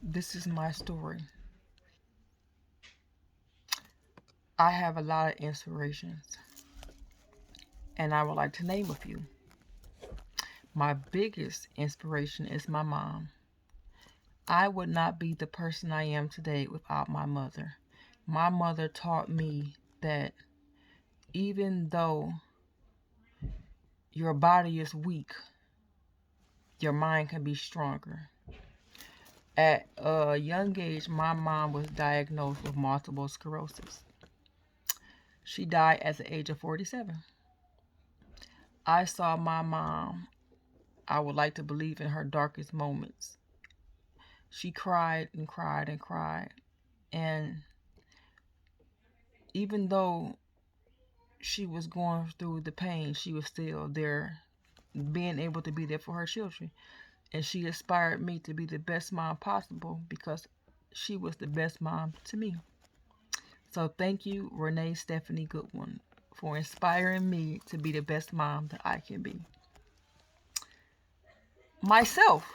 This is my story. I have a lot of inspirations, and I would like to name a few. My biggest inspiration is my mom. I would not be the person I am today without my mother. My mother taught me that even though your body is weak, your mind can be stronger. At a young age, my mom was diagnosed with multiple sclerosis. She died at the age of 47. I saw my mom, I would like to believe, in her darkest moments. She cried and cried and cried. And even though she was going through the pain, she was still there, being able to be there for her children. And she inspired me to be the best mom possible because she was the best mom to me. So thank you, Renee Stephanie Goodwin, for inspiring me to be the best mom that I can be. Myself,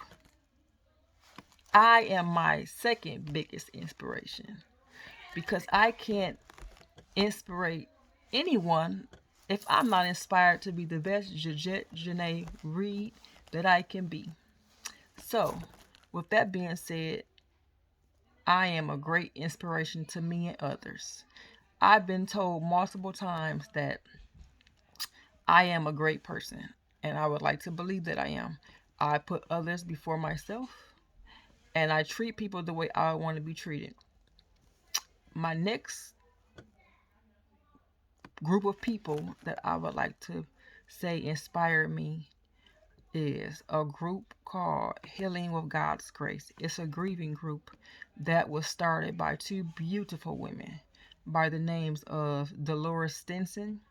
I am my second biggest inspiration because I can't inspire anyone if I'm not inspired to be the best Georgette Janae Reed that I can be. So, with that being said, I am a great inspiration to me and others. I've been told multiple times that I am a great person, and I would like to believe that I am. I put others before myself, and I treat people the way I want to be treated. My next group of people that I would like to say inspire me is a group called Healing with God's Grace. It's a grieving group that was started by two beautiful women by the names of Dolores Stinson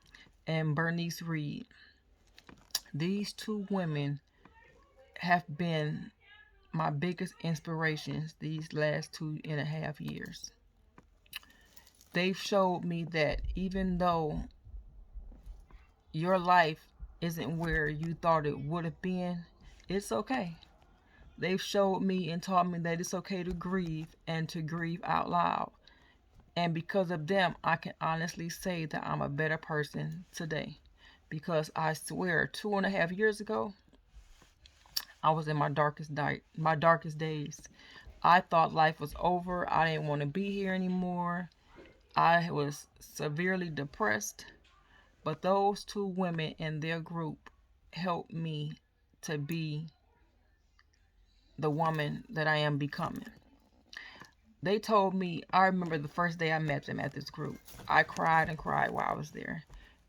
and Bernice Reed. These two women have been my biggest inspirations these last 2.5 years. They've showed me that even though your life isn't where you thought it would have been, it's okay. They've showed me and taught me that it's okay to grieve and to grieve out loud. And because of them, I can honestly say that I'm a better person today. Because I swear, 2.5 years ago, I was in my darkest days. I thought life was over. I didn't want to be here anymore. I was severely depressed. But those two women in their group helped me to be the woman that I am becoming. They told me, I remember the first day I met them at this group. I cried and cried while I was there.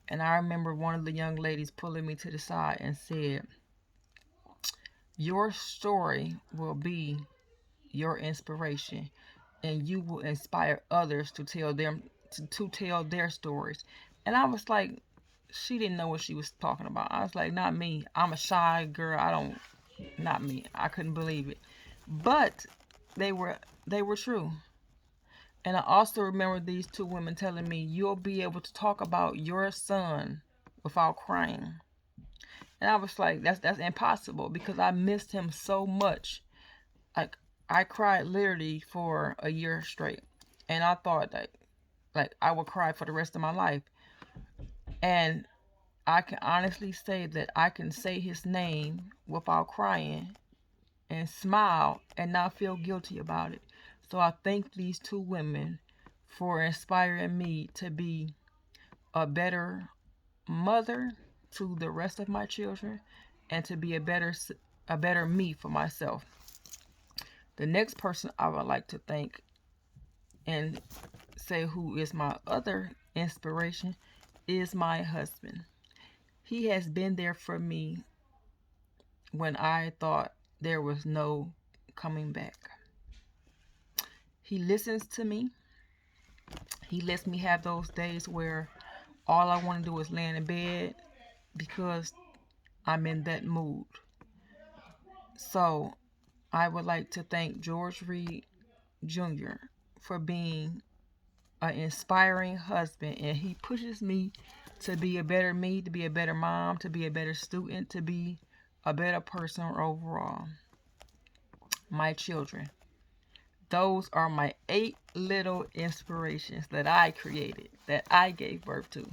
And I remember one of the young ladies pulling me to the side and said, your story will be your inspiration, and you will inspire others to tell their stories. And I was like, she didn't know what she was talking about. I was like, not me. I'm a shy girl. I don't, not me. I couldn't believe it. But they were they were true. And I also remember these two women telling me, you'll be able to talk about your son without crying. And I was like, that's impossible because I missed him so much. Like, I cried literally for a year straight. And I thought that like I would cry for the rest of my life. And I can honestly say that I can say his name without crying and smile and not feel guilty about it. So I thank these two women for inspiring me to be a better mother to the rest of my children and to be a better me for myself. The next person I would like to thank and say who is my other inspiration is my husband. He has been there for me when I thought there was no coming back. He listens to me. He lets me have those days where all I want to do is lay in bed because I'm in that mood. So I would like to thank George Reed Jr. for being an inspiring husband, and he pushes me to be a better me, to be a better mom, to be a better student, to be a better person overall. My children. Those are my 8 little inspirations that I created, that I gave birth to.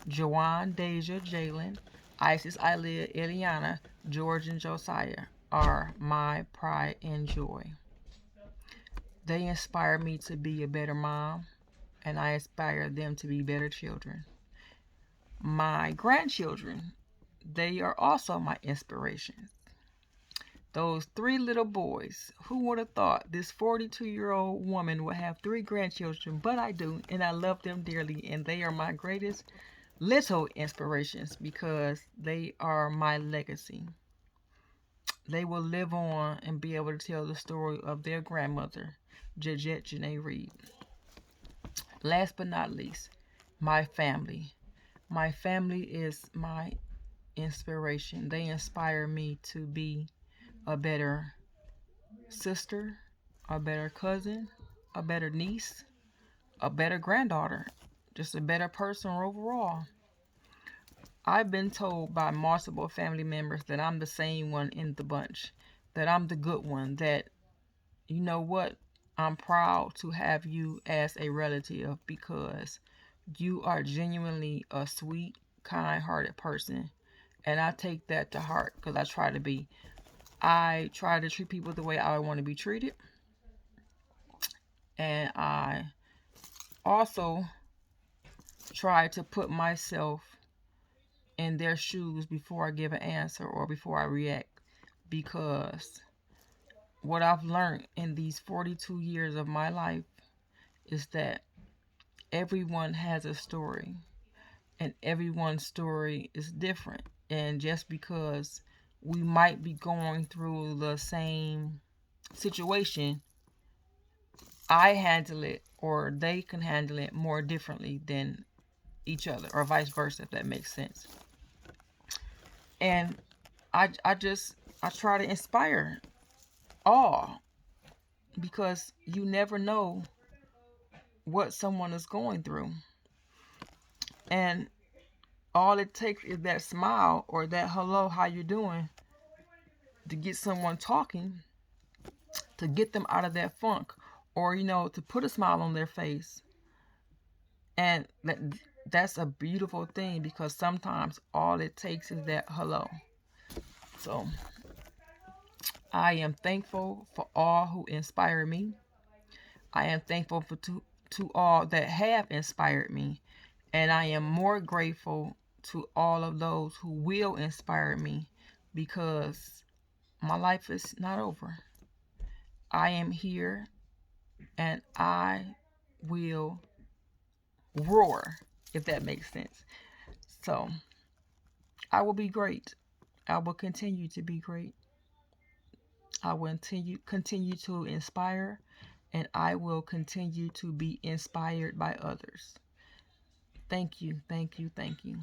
Jawan, Deja, Jalen, Isis, Ilea, Eliana, George, and Josiah are my pride and joy. They inspire me to be a better mom, and I inspire them to be better children. My grandchildren, they are also my inspirations. Those 3 little boys, who would have thought this 42-year-old woman would have 3 grandchildren? But I do, and I love them dearly, and they are my greatest little inspirations because they are my legacy. They will live on and be able to tell the story of their grandmother, Georgette Janae Reed. Last but not least, my family. My family is my inspiration. They inspire me to be a better sister, a better cousin, a better niece, a better granddaughter, just a better person overall. I've been told by multiple family members that I'm the same one in the bunch, that I'm the good one, that, you know what, I'm proud to have you as a relative because you are genuinely a sweet, kind-hearted person. And I take that to heart because I try to be. I try to treat people the way I want to be treated. And I also try to put myself in their shoes before I give an answer or before I react. Because what I've learned in these 42 years of my life is that everyone has a story and everyone's story is different. And just because we might be going through the same situation, I handle it or they can handle it more differently than each other, or vice versa, if that makes sense. And I try to inspire all because you never know what someone is going through. And all it takes is that smile or that hello, how you doing, to get someone talking, to get them out of that funk, or to put a smile on their face. And that's a beautiful thing because sometimes all it takes is that hello. So I am thankful for all who inspire me. I am thankful to all that have inspired me. And I am more grateful to all of those who will inspire me because my life is not over. I am here and I will roar, if that makes sense. So I will be great. I will continue to be great. I will continue to inspire, and I will continue to be inspired by others. Thank you, thank you, thank you.